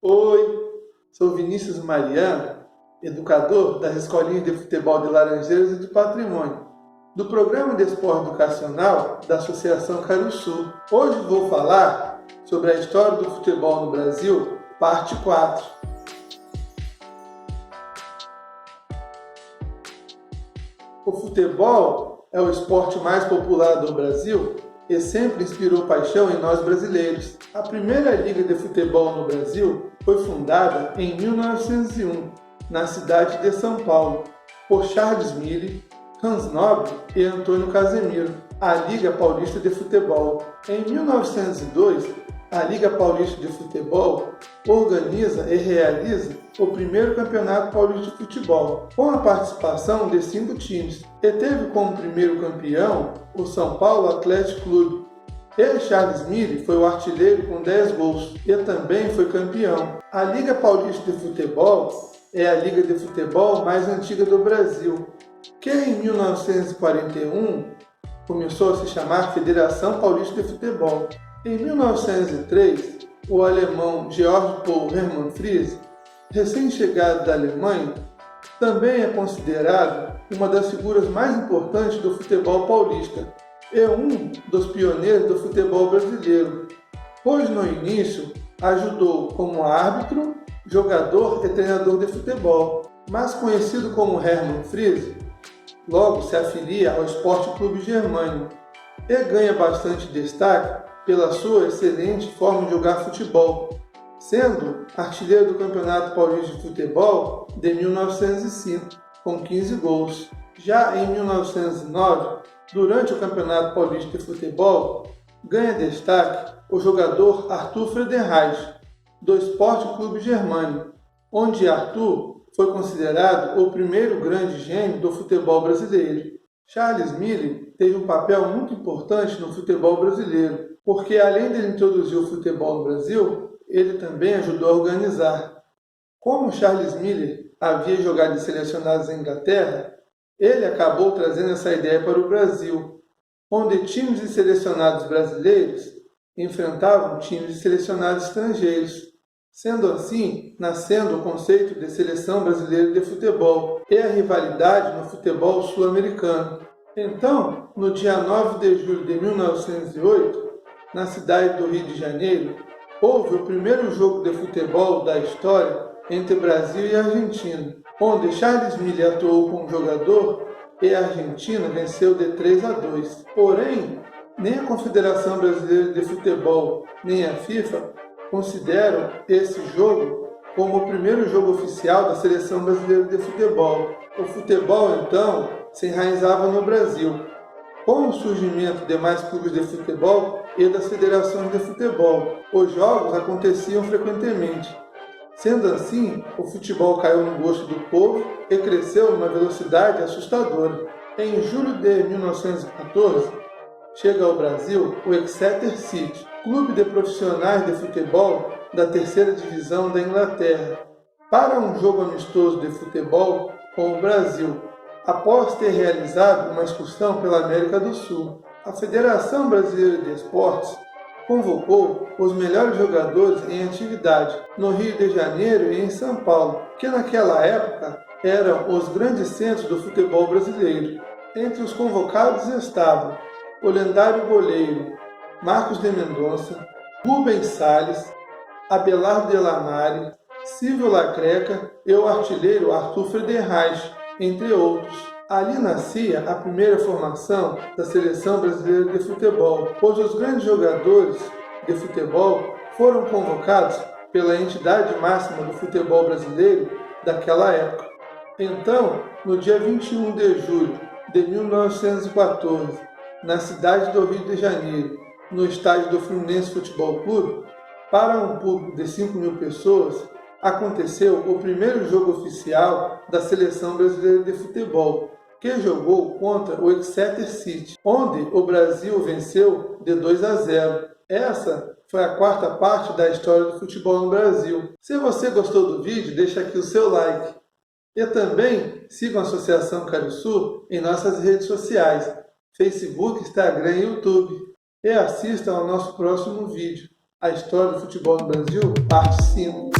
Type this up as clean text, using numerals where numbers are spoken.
Oi, sou Vinícius Mariano, educador das escolinhas de futebol de Laranjeiras e de Patrimônio, do Programa de Esporte Educacional da Associação Caruçu. Hoje vou falar sobre a história do futebol no Brasil, parte 4. O futebol é o esporte mais popular do Brasil e sempre inspirou paixão em nós brasileiros. A primeira liga de futebol no Brasil foi fundada em 1901, na cidade de São Paulo, por Charles Miller, Hans Nobre e Antônio Casemiro, a Liga Paulista de Futebol. Em 1902, a Liga Paulista de Futebol organiza e realiza o primeiro Campeonato Paulista de Futebol, com a participação de 5 times, e teve como primeiro campeão o São Paulo Atlético Clube. E Charles Miller foi o artilheiro com 10 gols e também foi campeão. A Liga Paulista de Futebol é a liga de futebol mais antiga do Brasil, que em 1941 começou a se chamar Federação Paulista de Futebol. Em 1903, o alemão Georg Paul Hermann Friese, recém-chegado da Alemanha, também é considerado uma das figuras mais importantes do futebol paulista e um dos pioneiros do futebol brasileiro, pois no início ajudou como árbitro, jogador e treinador de futebol, mas conhecido como Hermann Friese, logo se afilia ao Esporte Clube Germânico e ganha bastante destaque pela sua excelente forma de jogar futebol, sendo artilheiro do Campeonato Paulista de Futebol de 1905, com 15 gols. Já em 1909, durante o Campeonato Paulista de Futebol, ganha destaque o jogador Arthur Friedenreich, do Esporte Clube Germânico, onde Arthur foi considerado o primeiro grande gênio do futebol brasileiro. Charles Miller teve um papel muito importante no futebol brasileiro, porque além de introduzir o futebol no Brasil, ele também ajudou a organizar. Como Charles Miller havia jogado em selecionados na Inglaterra, ele acabou trazendo essa ideia para o Brasil, onde times de selecionados brasileiros enfrentavam times de selecionados estrangeiros, sendo assim nascendo o conceito de seleção brasileira de futebol e a rivalidade no futebol sul-americano. Então, no dia 9 de julho de 1908, na cidade do Rio de Janeiro, houve o primeiro jogo de futebol da história entre Brasil e Argentina, onde Charles Miller atuou como jogador e a Argentina venceu de 3-2. Porém, nem a Confederação Brasileira de Futebol, nem a FIFA consideram esse jogo como o primeiro jogo oficial da Seleção Brasileira de Futebol. O futebol, então, se enraizava no Brasil, com o surgimento de mais clubes de futebol e das federações de futebol. Os jogos aconteciam frequentemente. Sendo assim, o futebol caiu no gosto do povo e cresceu numa velocidade assustadora. Em julho de 1914, chega ao Brasil o Exeter City, clube de profissionais de futebol da terceira divisão da Inglaterra, para um jogo amistoso de futebol com o Brasil, após ter realizado uma excursão pela América do Sul. A Federação Brasileira de Esportes convocou os melhores jogadores em atividade no Rio de Janeiro e em São Paulo, que naquela época eram os grandes centros do futebol brasileiro. Entre os convocados estavam o lendário goleiro Marcos de Mendonça, Rubens Salles, Abelardo Delamare, Silvio Lacreca e o artilheiro Arthur Friedenreich, entre outros. Ali nascia a primeira formação da Seleção Brasileira de Futebol, pois os grandes jogadores de futebol foram convocados pela entidade máxima do futebol brasileiro daquela época. Então, no dia 21 de julho de 1914, na cidade do Rio de Janeiro, no estádio do Fluminense Futebol Clube, para um público de 5.000 pessoas, aconteceu o primeiro jogo oficial da Seleção Brasileira de Futebol, que jogou contra o Exeter City, onde o Brasil venceu de 2-0. Essa foi a quarta parte da história do futebol no Brasil. Se você gostou do vídeo, deixa aqui o seu like. E também sigam a Associação Caruçu em nossas redes sociais, Facebook, Instagram e YouTube. E assistam ao nosso próximo vídeo, a história do futebol no Brasil, parte 5.